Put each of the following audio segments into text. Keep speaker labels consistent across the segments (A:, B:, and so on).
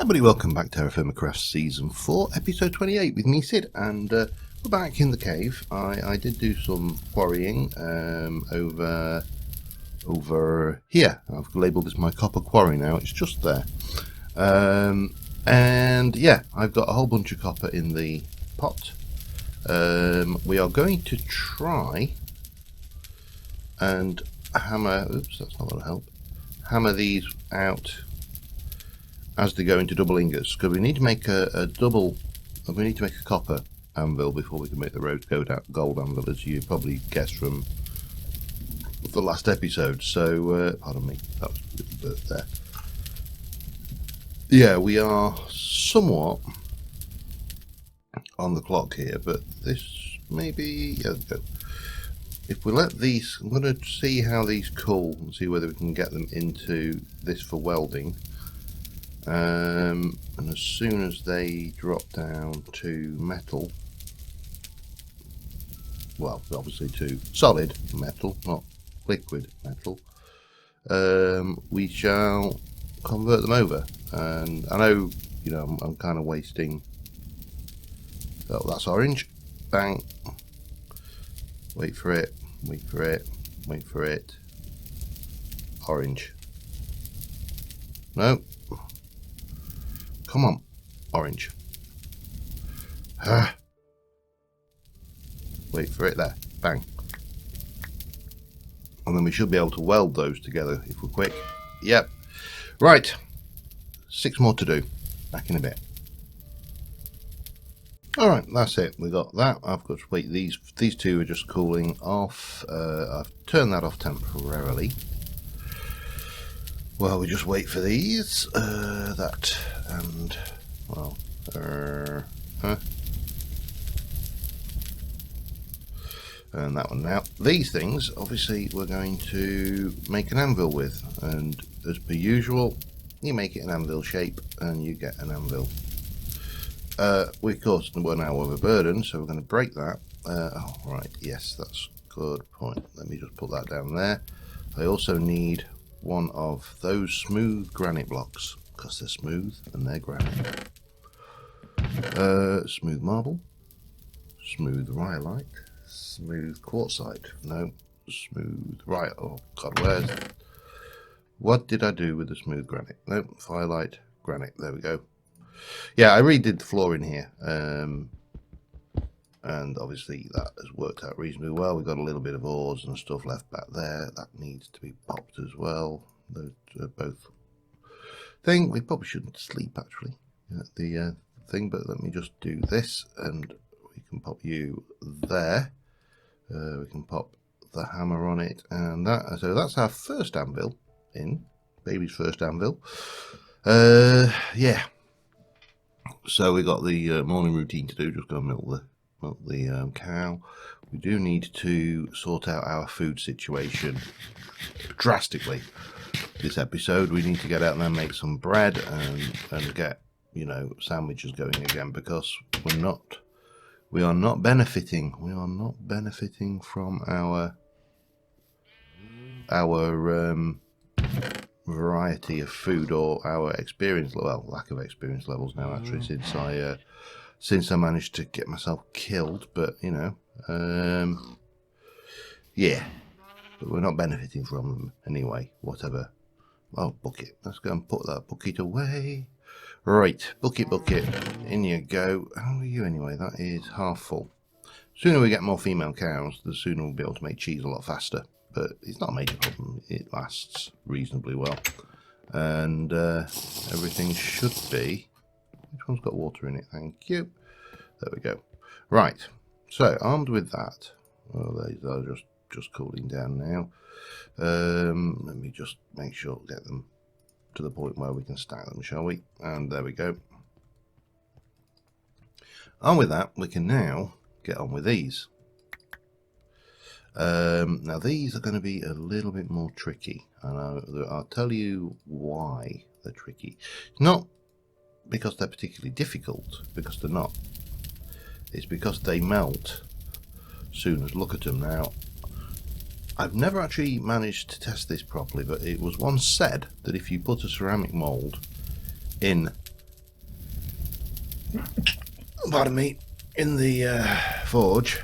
A: Everybody, welcome back to TerraFirmaCraft Season 4, Episode 28 with me, Sid, and we're back in the cave. I did do some quarrying over here. I've labelled this my copper quarry now, it's just there. And yeah, I've got a whole bunch of copper in the pot. We are going to try and hammer, oops, that's not going to help, hammer these out as they go into double ingots, because we need to make a copper anvil before we can make the rose gold anvil, as you probably guessed from the last episode. So pardon me, that was a little bit there. Yeah, we are somewhat on the clock here, but this maybe, yeah, go. If we let these, I'm going to see how these cool and see whether we can get them into this for welding. And as soon as they drop down to metal, well, obviously to solid metal, not liquid metal, we shall convert them over. And I know, you know, I'm kind of wasting. Oh, that's orange. Bang. Wait for it. Wait for it. Wait for it. Orange. No. Come on, orange. Wait for it there. Bang. And then we should be able to weld those together if we're quick. Yep. Right. 6 more to do. Back in a bit. Alright, that's it. We got that. I've got to wait. These two are just cooling off. I've turned that off temporarily. Well, we just wait for these, that, and, well, and that one now. These things, obviously, we're going to make an anvil with, and as per usual, you make it an anvil shape, and you get an anvil. We, of course, we're now overburdened, so we're going to break that. Oh, right, yes, that's a good point. Let me just put that down there. I also need one of those smooth granite blocks, because they're smooth and they're granite. Smooth marble, smooth rhyolite, smooth quartzite, no, smooth right. Oh god, what did I do with the smooth granite? No, firelight, granite, there we go. Yeah, I redid the floor in here, and obviously that has worked out reasonably well. We've got a little bit of ores and stuff left back there. That needs to be popped as well. Those are both thing. We probably shouldn't sleep actually at the thing, but let me just do this, and we can pop you there. We can pop the hammer on it, and that. So that's our first anvil in, baby's first anvil. Yeah. So we got the morning routine to do. Just go milk the cow. We do need to sort out our food situation drastically this episode. We need to get out there and make some bread and get, you know, sandwiches going again, because we are not benefiting from our variety of food, or our experience, well, lack of experience levels now actually, since I managed to get myself killed. But you know, yeah, but we're not benefiting from them anyway, whatever. Oh, bucket, let's go and put that bucket away. Right, bucket, in you go. How are you anyway? That is half full. Sooner we get more female cows, the sooner we'll be able to make cheese a lot faster. But it's not a major problem, it lasts reasonably well. And everything should be, which one's got water in it? Thank you. There we go. Right, so armed with that, well, these are just cooling down now. Let me just make sure get them to the point where we can stack them, shall we? And there we go. And with that, we can now get on with these. Now these are going to be a little bit more tricky, and I'll tell you why they're tricky. Not because they're particularly difficult, because they're not. It's because they melt soon as look at them. Now, I've never actually managed to test this properly, but it was once said that if you put a ceramic mould in pardon me, in the forge,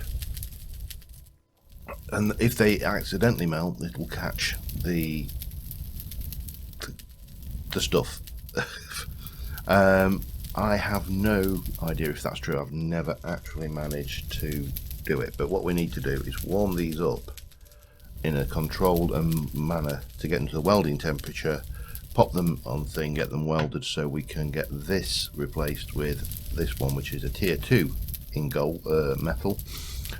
A: and if they accidentally melt, it will catch the stuff. I have no idea if that's true. I've never actually managed to do it, but what we need to do is warm these up in a controlled manner to get into the welding temperature, pop them on thing, get them welded, so we can get this replaced with this one, which is a tier 2 in gold metal,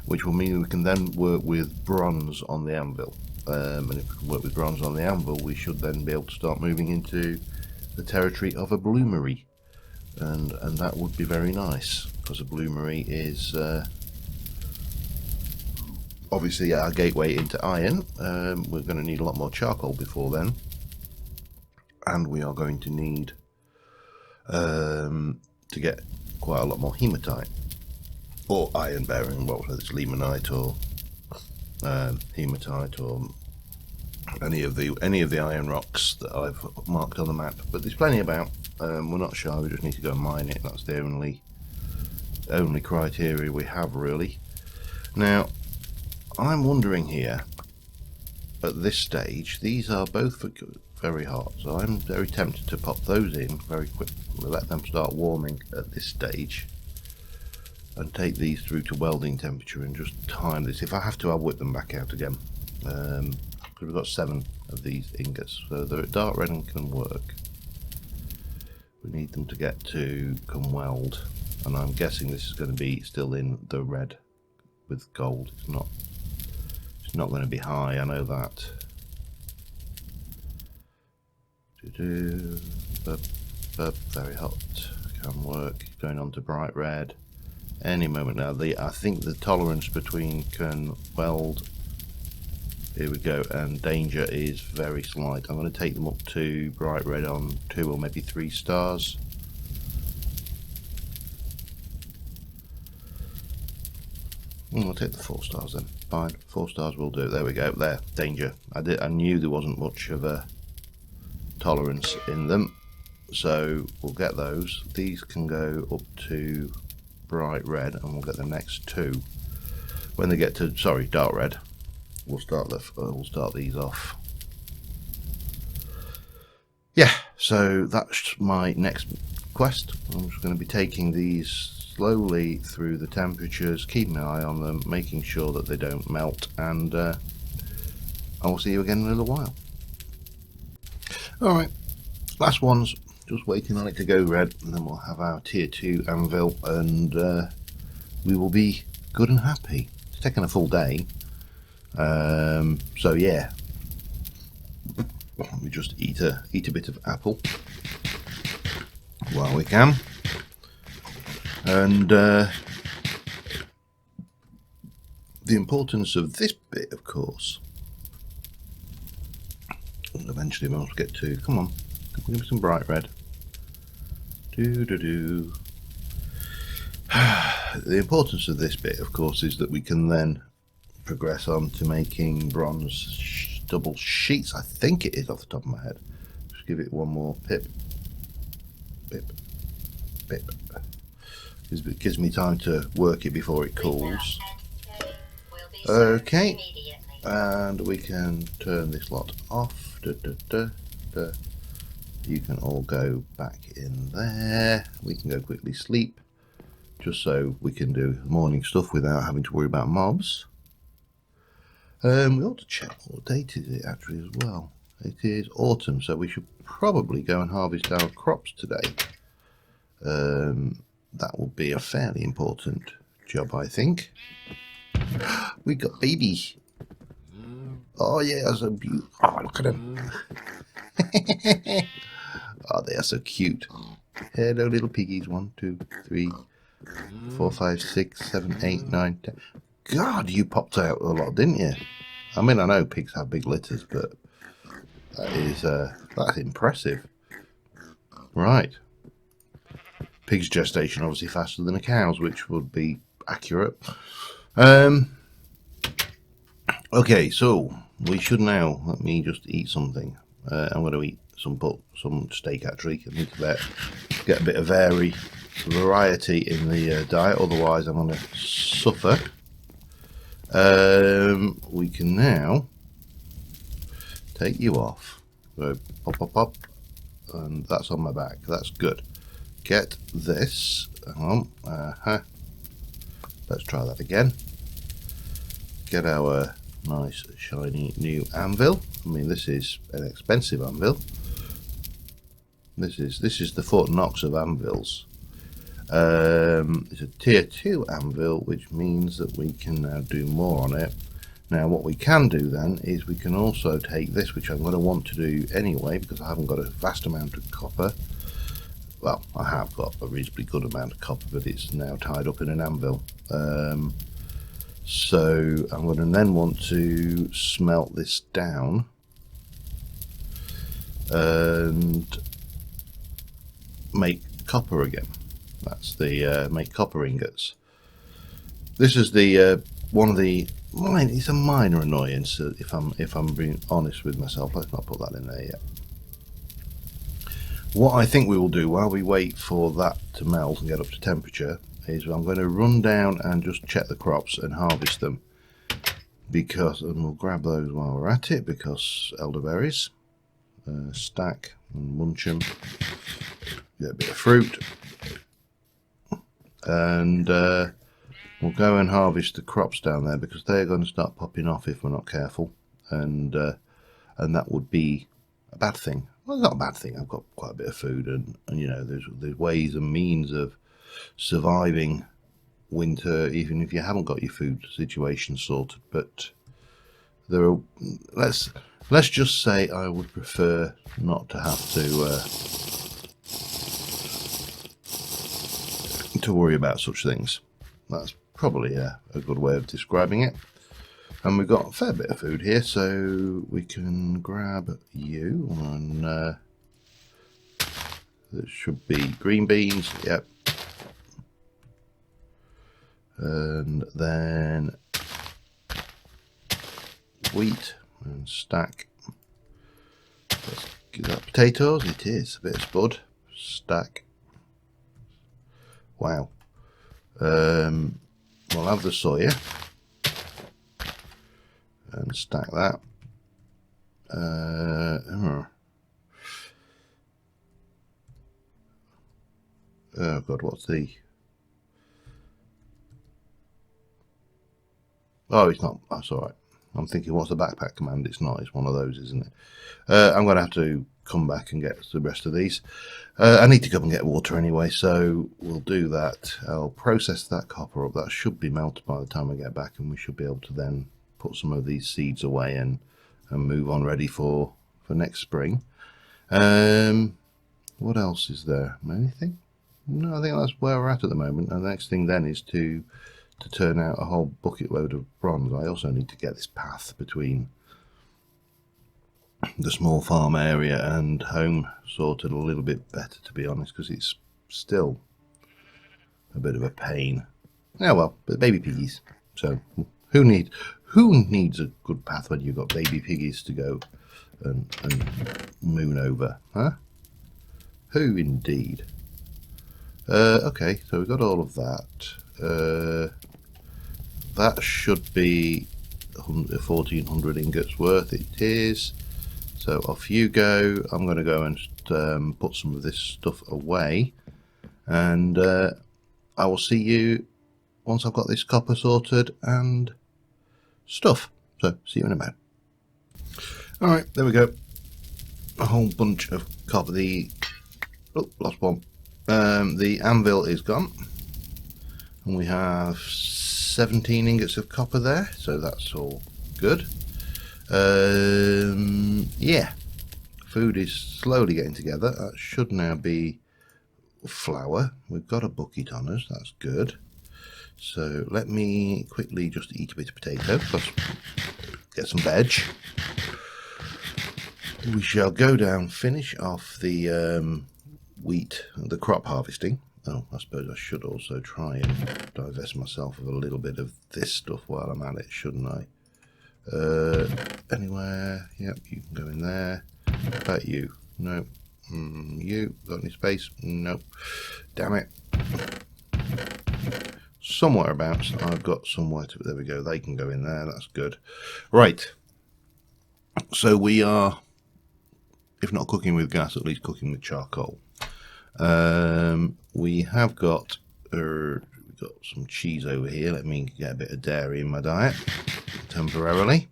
A: which will mean we can then work with bronze on the anvil. And if we can work with bronze on the anvil, we should then be able to start moving into the territory of a bloomery, and that would be very nice, because a bloomery is obviously our gateway into iron. We're going to need a lot more charcoal before then, and we are going to need to get quite a lot more hematite or iron bearing, whether it's limonite or hematite or any of the iron rocks that I've marked on the map. But there's plenty about. We're not shy, we just need to go and mine it. That's the only criteria we have, really. Now I'm wondering here, at this stage, these are both very hot, so I'm very tempted to pop those in very quick. We'll let them start warming at this stage and take these through to welding temperature and just time this. If I have to, I'll whip them back out again, because we've got 7 of these ingots, so they're dark red and can work. We need them to get to come weld, and I'm guessing this is going to be still in the red with gold. It's not going to be high, I know that. Very hot, can work. Going on to bright red any moment now. I think the tolerance between can weld, here we go, and danger is very slight. I'm going to take them up to bright red on 2 or maybe 3 stars. I'll take the 4 stars then. Fine, 4 stars will do. There we go. There, danger. I knew there wasn't much of a tolerance in them, so we'll get those. These can go up to bright red, and we'll get the next 2 when they get to dark red. We'll start these off. Yeah, so that's my next quest. I'm just going to be taking these slowly through the temperatures, keeping an eye on them, making sure that they don't melt, and I will see you again in a little while. Alright, last one's just waiting on it to go red, and then we'll have our tier 2 anvil, and we will be good and happy. It's taken a full day, so yeah. Let me just eat a bit of apple while we can. And the importance of this bit, of course, and eventually we'll get to, come on, give me some bright red. The importance of this bit, of course, is that we can then progress on to making bronze double sheets. I think it is, off the top of my head. Just give it one more pip. It gives me time to work it before it cools. Okay, and we can turn this lot off. You can all go back in there. We can go quickly sleep, just so we can do morning stuff without having to worry about mobs. We ought to check what date is it actually as well. It is autumn, so we should probably go and harvest our crops today. That will be a fairly important job, I think. We got babies. Oh yeah, so beautiful. Oh, look at them. Oh, they are so cute. Hello, little piggies. 1, 2, 3, 4, 5, 6, 7, 8, 9, 10. God, you popped out a lot, didn't you? I mean, I know pigs have big litters, but that's impressive. Right. Pig's gestation obviously faster than a cow's, which would be accurate. Okay, so we should now, let me just eat something. I'm going to eat some steak actually. I need to get a bit of vary variety in the diet, otherwise I'm going to suffer. We can now take you off. So pop, pop, pop, and that's on my back. That's good. Get this. Hang on. Let's try that again. Get our nice shiny new anvil. I mean, this is an expensive anvil. This is the Fort Knox of anvils. It's a tier 2 anvil, which means that we can now do more on it. Now what we can do then is we can also take this, which I'm going to want to do anyway because I haven't got a vast amount of copper. Well, I have got a reasonably good amount of copper, but it's now tied up in an anvil. So I'm going to then want to smelt this down and make copper again. That's the make copper ingots. This is the one of the it's a minor annoyance if I'm being honest with myself. Let's not put that in there yet. What I think we will do while we wait for that to melt and get up to temperature is I'm going to run down and just check the crops and harvest them, because, and we'll grab those while we're at it, because elderberries, stack and munch them, get a bit of fruit, and we'll go and harvest the crops down there, because they're going to start popping off if we're not careful, and that would be a bad thing. Well, it's not a bad thing. I've got quite a bit of food, and you know, there's ways and means of surviving winter even if you haven't got your food situation sorted. But there are, let's just say I would prefer not to have to worry about such things. That's probably a good way of describing it. And we've got a fair bit of food here, so we can grab you, and there should be green beans, yep. And then wheat and stack. Let's give that potatoes, it is a bit of spud, stack. Wow. We'll have the soya and stack that. Oh god, what's the... Oh, it's not. That's all right. I'm thinking, what's the backpack command? It's not. It's one of those, isn't it? I'm going to have to come back and get the rest of these. I need to go and get water anyway, so we'll do that. I'll process that copper up. That should be melted by the time I get back, and we should be able to then put some of these seeds away and move on, ready for next spring. What else is there? Anything? No, I think that's where we're at the moment. And the next thing then is to turn out a whole bucket load of bronze. I also need to get this path between the small farm area and home sorted a little bit better, to be honest, because it's still a bit of a pain. Oh well, but baby piggies. So who needs a good path when you've got baby piggies to go and moon over, huh? Who indeed? Okay, so we've got all of that. That should be 1400 ingots worth. It is. So off you go. I'm going to go and put some of this stuff away, and I will see you once I've got this copper sorted and stuff. So see you in a minute. All right, there we go. A whole bunch of copper. Oh, lost one. The anvil is gone, and we have 17 ingots of copper there, so that's all good. Yeah, food is slowly getting together. That should now be flour. We've got a bucket on us, that's good. So let me quickly just eat a bit of potato, plus get some veg. We shall go down, finish off the wheat, the crop harvesting. Oh, I suppose I should also try and divest myself of a little bit of this stuff while I'm at it, shouldn't I? Anywhere? Yep, you can go in there. What about you? No. You got any space? Nope. Damn it. somewhere abouts. I've got somewhere to, there we go, they can go in there, that's good. Right, so we are, if not cooking with gas, at least cooking with charcoal. We have got we've got some cheese over here. Let me get a bit of dairy in my diet temporarily.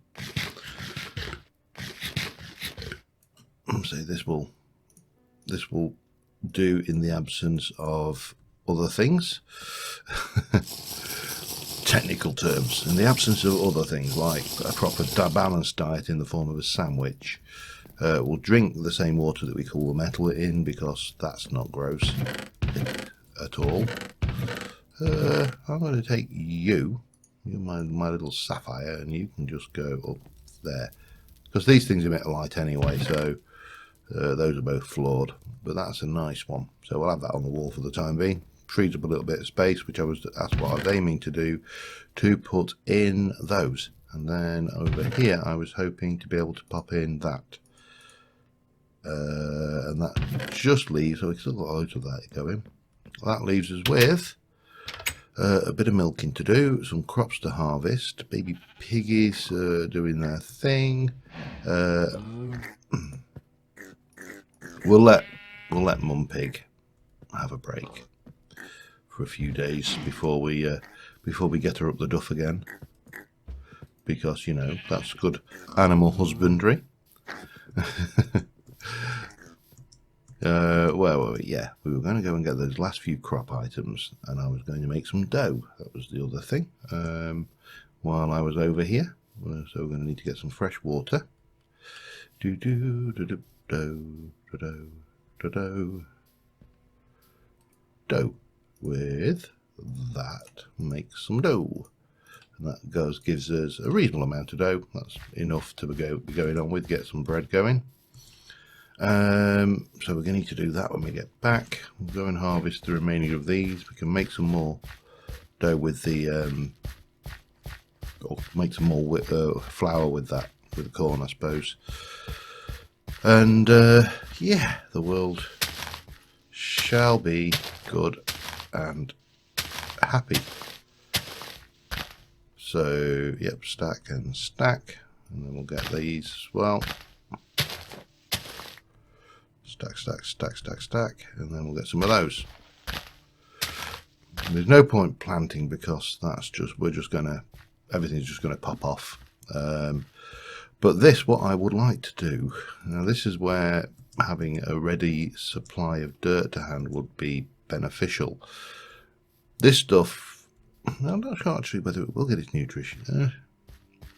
A: So this will do in the absence of other things. Technical terms. In the absence of other things like a proper balanced diet in the form of a sandwich. We'll drink the same water that we cool the metal in, because that's not gross at all. I'm going to take you're my little sapphire, and you can just go up there, because these things emit light anyway, so those are both flawed, but that's a nice one. So we'll have that on the wall for the time being. Frees up a little bit of space, that's what I was aiming to do, to put in those. And then over here I was hoping to be able to pop in that. And that just leaves, so we've still got loads of that going. That leaves us with a bit of milking to do, some crops to harvest, baby piggies doing their thing. We'll let Mum Pig have a break for a few days before we get her up the duff again, because, you know, that's good animal husbandry. Where were we? Yeah, we were going to go and get those last few crop items, and I was going to make some dough. That was the other thing. While I was over here, so we're going to need to get some fresh water. Dough. With that, make some dough, and that gives us a reasonable amount of dough. That's enough to be going on with, get some bread going. So we're going to need to do that when we get back. We'll go and harvest the remaining of these. We can make some more dough with the or make some more flour with that, with the corn, I suppose. And yeah, the world shall be good and happy. So yep, stack and stack, and then we'll get these as well. Stack, and then we'll get some of those. And there's no point planting, because that's just, everything's just gonna pop off. But this, what I would like to do, now this is where having a ready supply of dirt to hand would be beneficial. This stuff, I'm not sure actually whether it will get its nutrition.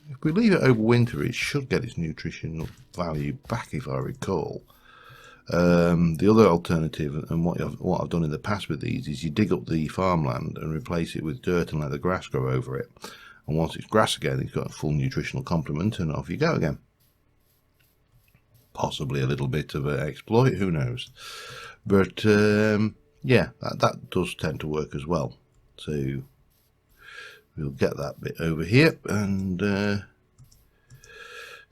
A: If we leave it over winter, it should get its nutritional value back, if I recall. The other alternative, and what I've done in the past with these, is you dig up the farmland and replace it with dirt and let the grass grow over it. And once it's grass again, it's got a full nutritional complement, and off you go again. Possibly a little bit of an exploit, who knows? But yeah, that does tend to work as well. So we'll get that bit over here and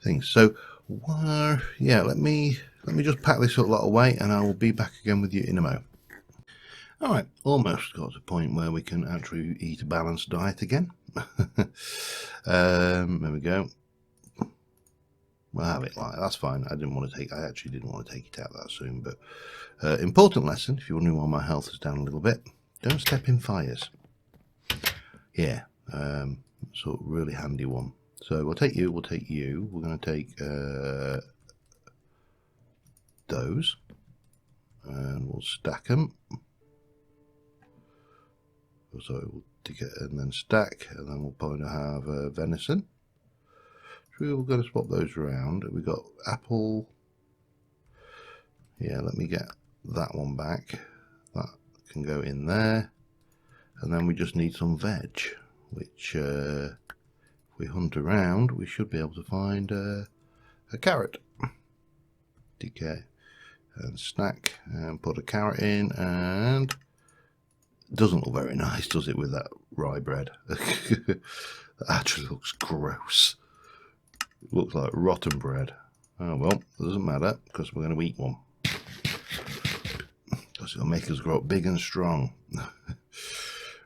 A: things. So yeah, let me just pack this lot away, and I will be back again with you in a moment. Alright, almost got to a point where we can actually eat a balanced diet again. There we go. We'll have it like that's fine. I actually didn't want to take it out that soon, but important lesson, if you're wondering why my health is down a little bit, don't step in fires. Yeah, so really handy one. So we'll take you, we're going to take those, and we'll stack them. So we'll dig it and then stack, and then we'll probably have venison. So we're going to swap those around. We got apple. Yeah, let me get that one back. That can go in there, and then we just need some veg, which if we hunt around, we should be able to find a carrot. DK and snack, and put a carrot in, and it doesn't look very nice, does it, with that rye bread? That actually looks gross. It looks like rotten bread. Oh well, it doesn't matter, because we're going to eat one, because it'll make us grow up big and strong.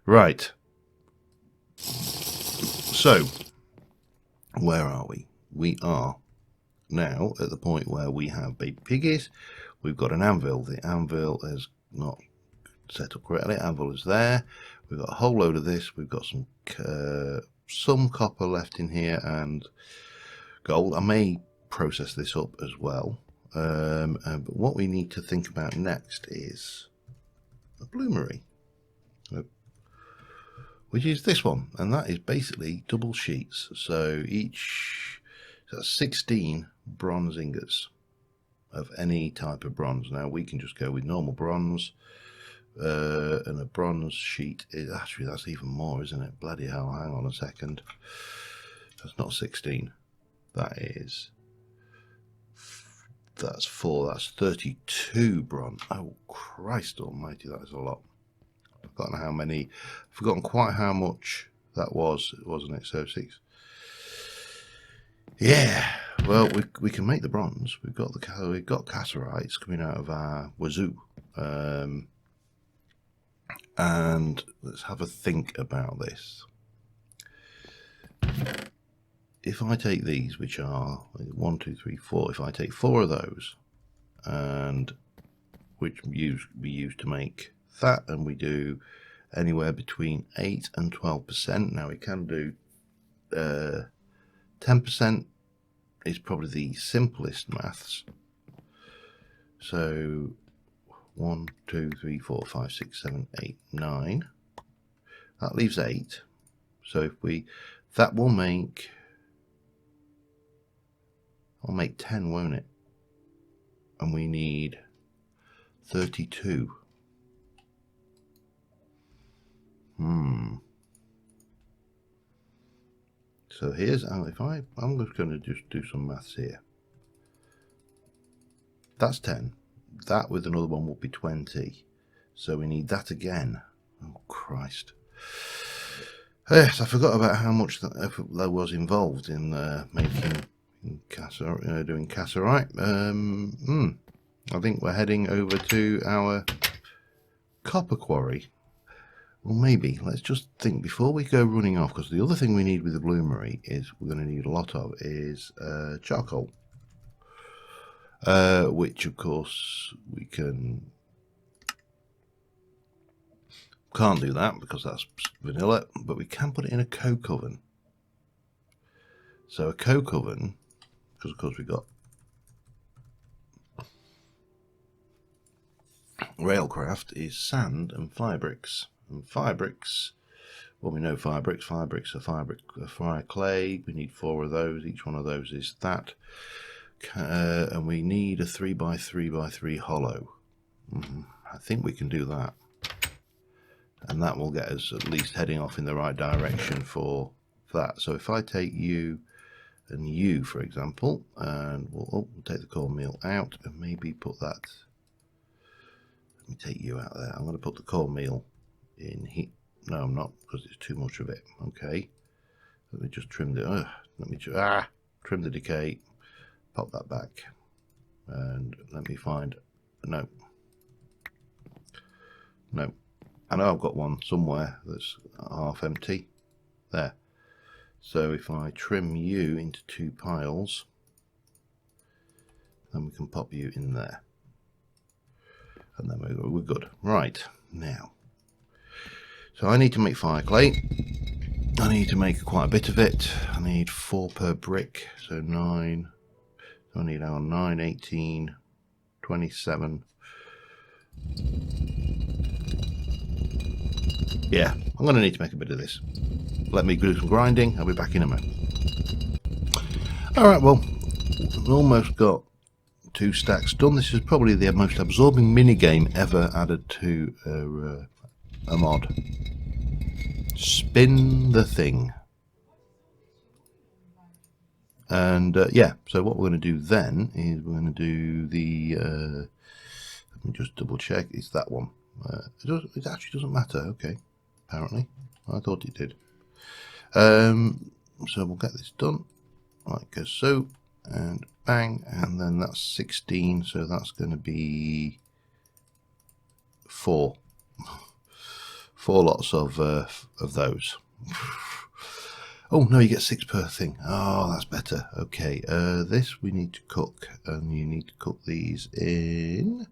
A: Right. So, where are we? We are now at the point where we have baby piggies. We've got an anvil. The anvil is not set up correctly. Anvil is there. We've got a whole load of this. We've got some copper left in here and gold. I may process this up as well. But what we need to think about next is a bloomery, which is this one, and that is basically double sheets. So that's 16 bronze ingots of any type of bronze. Now we can just go with normal bronze, and a bronze sheet is actually, that's even more, isn't it? Bloody hell! Hang on a second. That's not 16. That's 4. That's 32 bronze. Oh Christ Almighty! That is a lot. I've forgotten quite how much that was, wasn't it? So 6. Yeah. Well, we can make the bronze. We've got casserites coming out of our wazoo. And let's have a think about this. If I take these, which are 1, 2, 3, 4, if I take 4 of those, and which we use to make that, and we do anywhere between 8 and 12%. Now we can do 10% is probably the simplest maths. So 1, 2, 3, 4, 5, 6, 7, 8, 9. That leaves 8. So if that will make, I'll make 10, won't it? And we need 32. So here's, I'm just going to just do some maths here. That's 10. That with another one will be 20. So we need that again. Oh Christ. Yes, I forgot about how much there was involved in making doing cassiterite. I think we're heading over to our copper quarry. Well, maybe let's just think before we go running off, because the other thing we need with the bloomery is we're going to need a lot of is charcoal, which of course we can't do that because that's vanilla, but we can put it in a coke oven. So a coke oven, because of course we've got Railcraft, is sand and fire bricks. And fire bricks, well, we know fire bricks are fire clay. We need 4 of those. Each one of those is that. And we need a 3x3x3 hollow. I think we can do that. And that will get us at least heading off in the right direction for that. So if I take you and you, for example, and we'll take the cornmeal out and maybe put that. Let me take you out there. I'm going to put the cornmeal in here. No, I'm not, because it's too much of it. Okay, let me just trim the trim the decay, pop that back, and let me find no, I know I've got one somewhere that's half empty there. So if I trim you into 2 piles, then we can pop you in there, and then we're good. Right, now, so I need to make fire clay. I need to make quite a bit of it. I need 4 per brick, so 9. So I need our 9, 18, 27. Yeah, I'm going to need to make a bit of this. Let me do some grinding. I'll be back in a moment. Alright, well, we've almost got 2 stacks done. This is probably the most absorbing minigame ever added to a mod. Spin the thing. And yeah, so what we're going to do then is we're going to do the let me just double check, it's that one. It actually doesn't matter. Okay, apparently I thought it did. So we'll get this done like so, and bang, and then that's 16, so that's going to be 4. 4 lots of those. Oh no, you get 6 per thing. Oh, that's better. Okay, this we need to cook, and you need to cook these in.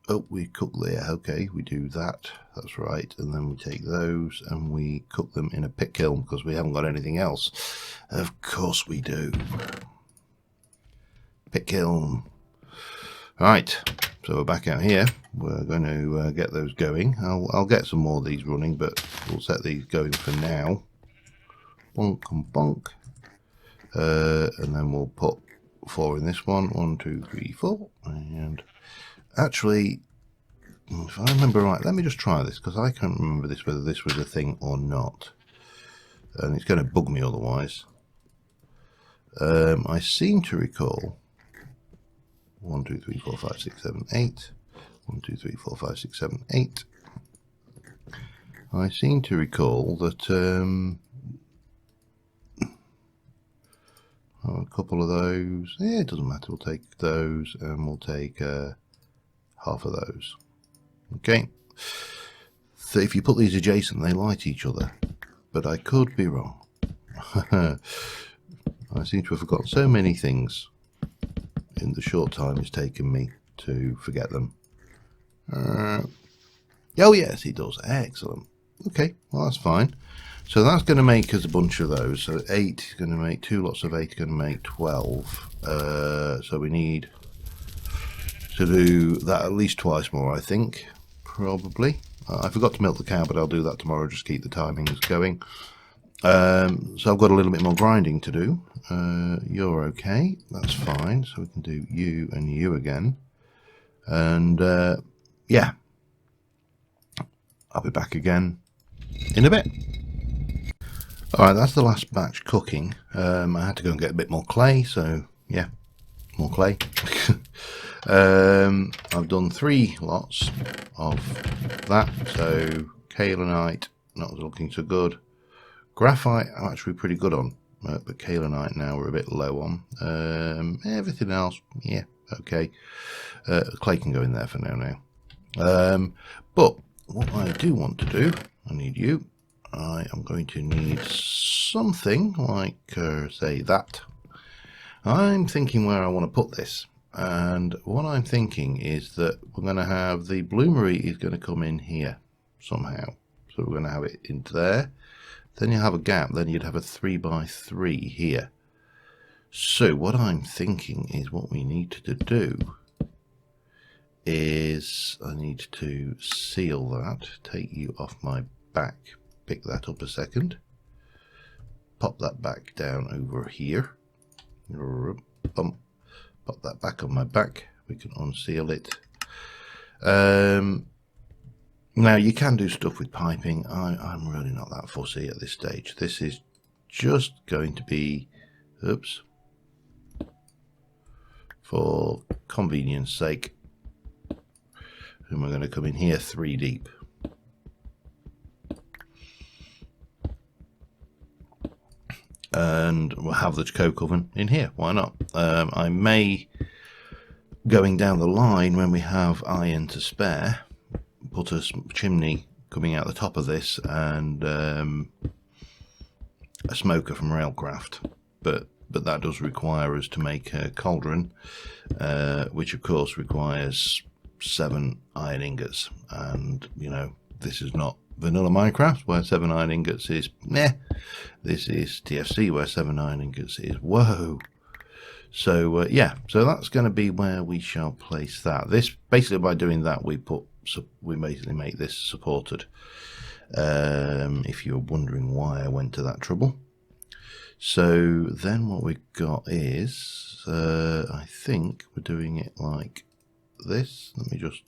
A: Oh, we cook there. Okay, we do that. That's right. And then we take those and we cook them in a pit kiln because we haven't got anything else. Of course we do. Pit kiln. Right. So we're back out here. We're going to get those going. I'll get some more of these running, but we'll set these going for now. Bonk and bonk. And then we'll put 4 in this one. 1, 2, 3, 4. And actually, if I remember right, let me just try this, because I can't remember this, whether this was a thing or not. And it's going to bug me otherwise. I seem to recall 1, 2, 3, 4, 5, 6, 7, 8. 1, 2, 3, 4, 5, 6, 7, 8. I seem to recall that a couple of those. Yeah, it doesn't matter. We'll take those, and we'll take half of those. Okay. So if you put these adjacent, they light each other, but I could be wrong. I seem to have forgotten so many things in the short time it's taken me to forget them. Oh yes, it does. Excellent. Okay, well that's fine. So that's going to make us a bunch of those. So 8 is going to make 2 lots of 8 is going to make 12. So we need to do that at least twice more, I think. Probably. I forgot to milk the cow, but I'll do that tomorrow. Just keep the timings going. So I've got a little bit more grinding to do. You're okay. That's fine. So we can do you and you again. And yeah, I'll be back again in a bit. Alright, that's the last batch cooking. I had to go and get a bit more clay, so yeah, more clay. I've done 3 lots of that, so kaolinite, not looking so good. Graphite, I'm actually pretty good on, but kaolinite now we're a bit low on. Everything else, yeah, okay. Clay can go in there for now. But what I do want to do, I need you. I am going to need something like, say, that. I'm thinking where I want to put this. And what I'm thinking is that we're going to have the bloomery is going to come in here somehow. So we're going to have it into there. Then you have a gap. Then you'd have a 3x3 here. So what I'm thinking is what we need to do is I need to seal that. Take you off my back. Pick that up a second. Pop that back down over here. Pop that back on my back. We can unseal it. Now you can do stuff with piping. I'm really not that fussy at this stage. This is just going to be, oops, for convenience sake. And we're going to come in here 3 deep. And we'll have the coke oven in here. Why not? I may, going down the line when we have iron to spare, put a chimney coming out the top of this and a smoker from Railcraft. But that does require us to make a cauldron, which of course requires 7 iron ingots. And you know, this is not vanilla Minecraft where 7 iron ingots is meh. This is TFC where 7 iron ingots is whoa. So yeah, so that's going to be where we shall place that. This basically, by doing that, we basically make this supported. If you're wondering why I went to that trouble. So then what we've got is I think we're doing it like this. Let me just,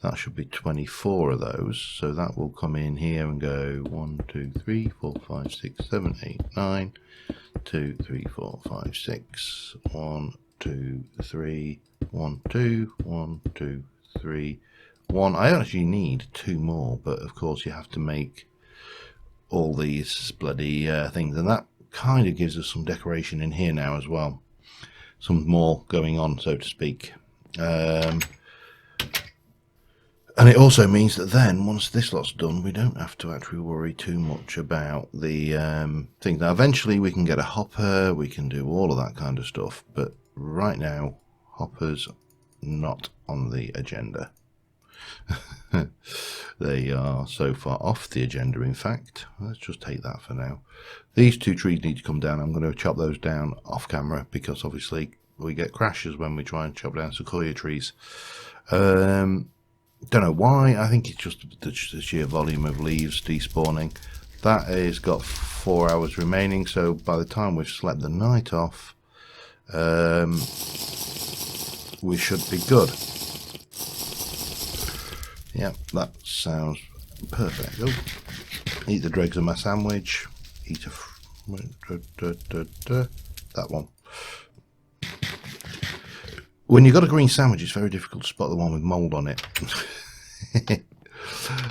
A: that should be 24 of those, so that will come in here and go 1, 2, 3, 4, 5, 6, 7, 8, 9, 2, 3, 4, 5, 6, 1, 2, 3, 1, 2, 1, 2, 3, 1. I actually need 2 more, but of course you have to make all these bloody things, and that kind of gives us some decoration in here now as well. more going on, so to speak. And it also means that then, once this lot's done, we don't have to actually worry too much about the things. Now, eventually we can get a hopper, we can do all of that kind of stuff, but right now, hoppers not on the agenda. They are so far off the agenda, in fact. Let's just take that for now. These two trees need to come down. I'm going to chop those down off camera, because obviously we get crashes when we try and chop down sequoia trees. Don't know why. I think it's just the sheer volume of leaves despawning. That has got 4 hours remaining, so by the time we've slept the night off, we should be good. Yeah, that sounds perfect. Oh, eat the dregs of my sandwich. Eat that one. When you've got a green sandwich, it's very difficult to spot the one with mould on it.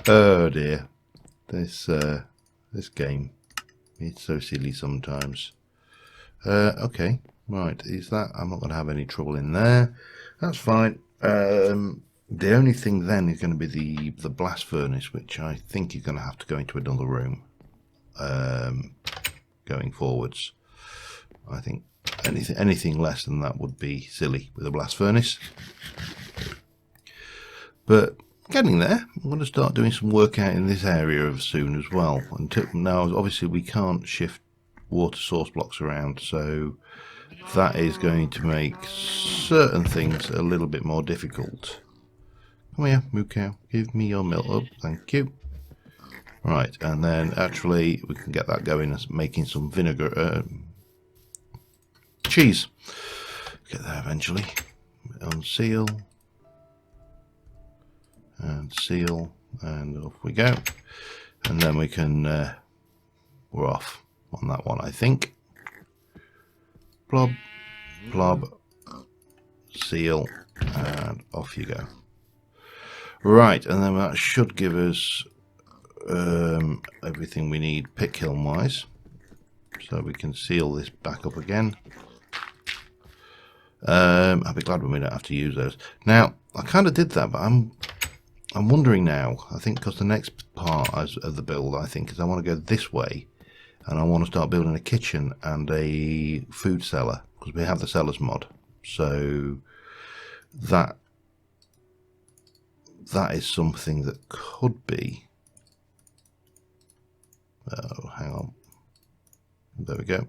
A: Oh dear, this game, it's so silly sometimes. Okay, right, is that? I'm not going to have any trouble in there. That's fine. The only thing then is going to be the blast furnace, which I think is going to have to go into another room. Going forwards, I think anything less than that would be silly with a blast furnace. But getting there, I'm going to start doing some work out in this area soon as well. Now, obviously, we can't shift water source blocks around, so that is going to make certain things a little bit more difficult. Come here, moo cow, give me your milk. Oh, thank you. Right, and then actually we can get that going as making some vinegar, cheese. Get there eventually. Unseal and seal, and off we go. And then we can we're off on that one, I think. Blob, blob, seal, and off you go. Right, and then that should give us everything we need pick kiln wise, so we can seal this back up again. I'll be glad when we don't have to use those. Now, I kind of did that, but I'm wondering now, I think, because the next part of the build, I think, is I want to go this way, and I want to start building a kitchen and a food cellar, because we have the cellars mod. So that is something that could be. Oh, hang on. There we go.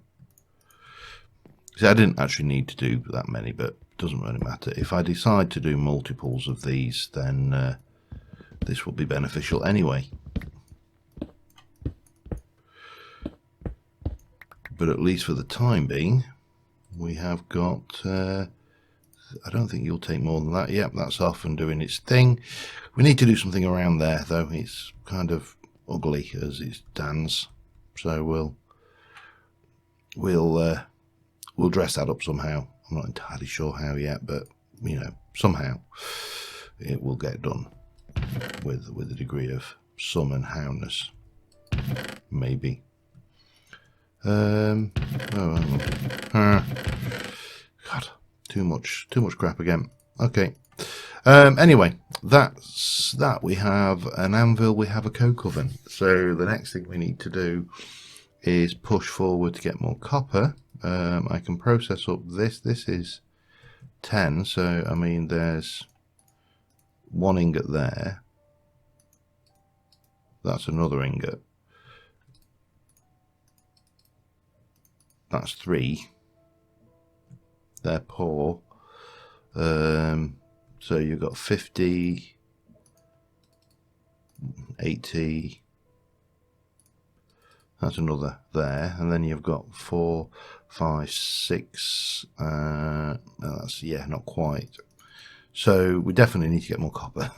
A: See, I didn't actually need to do that many, but it doesn't really matter. If I decide to do multiples of these, then this will be beneficial anyway. But at least for the time being, we have got... I don't think you'll take more than that. Yep, that's off and doing its thing. We need to do something around there, though. It's kind of ugly as it stands, so we'll dress that up somehow. I'm not entirely sure how yet, but you know, somehow it will get done with a degree of somehowness, maybe. God, too much crap again. Okay. Anyway, that's that. We have an anvil, we have a coke oven. So the next thing we need to do is push forward to get more copper. I can process up this. This is 10, so I mean there's one ingot there. That's another ingot. That's 3. They're poor. So you've got 50, 80. That's another there, and then you've got 4, 5, 6. That's, yeah, not quite. So we definitely need to get more copper.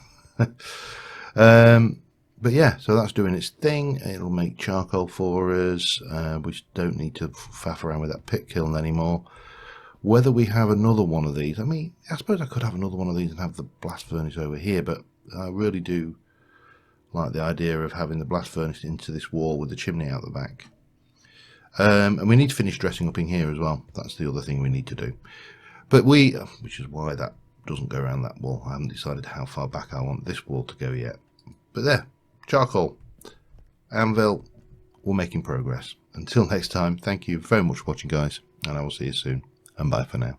A: But yeah, so that's doing its thing. It'll make charcoal for us. We don't need to faff around with that pit kiln anymore. Whether we have another one of these, I mean, I suppose I could have another one of these and have the blast furnace over here, but I really do like the idea of having the blast furnace into this wall with the chimney out the back. And we need to finish dressing up in here as well. That's the other thing we need to do. But which is why that doesn't go around that wall. I haven't decided how far back I want this wall to go yet. But there, charcoal, anvil, we're making progress. Until next time, thank you very much for watching, guys, and I will see you soon, and bye for now.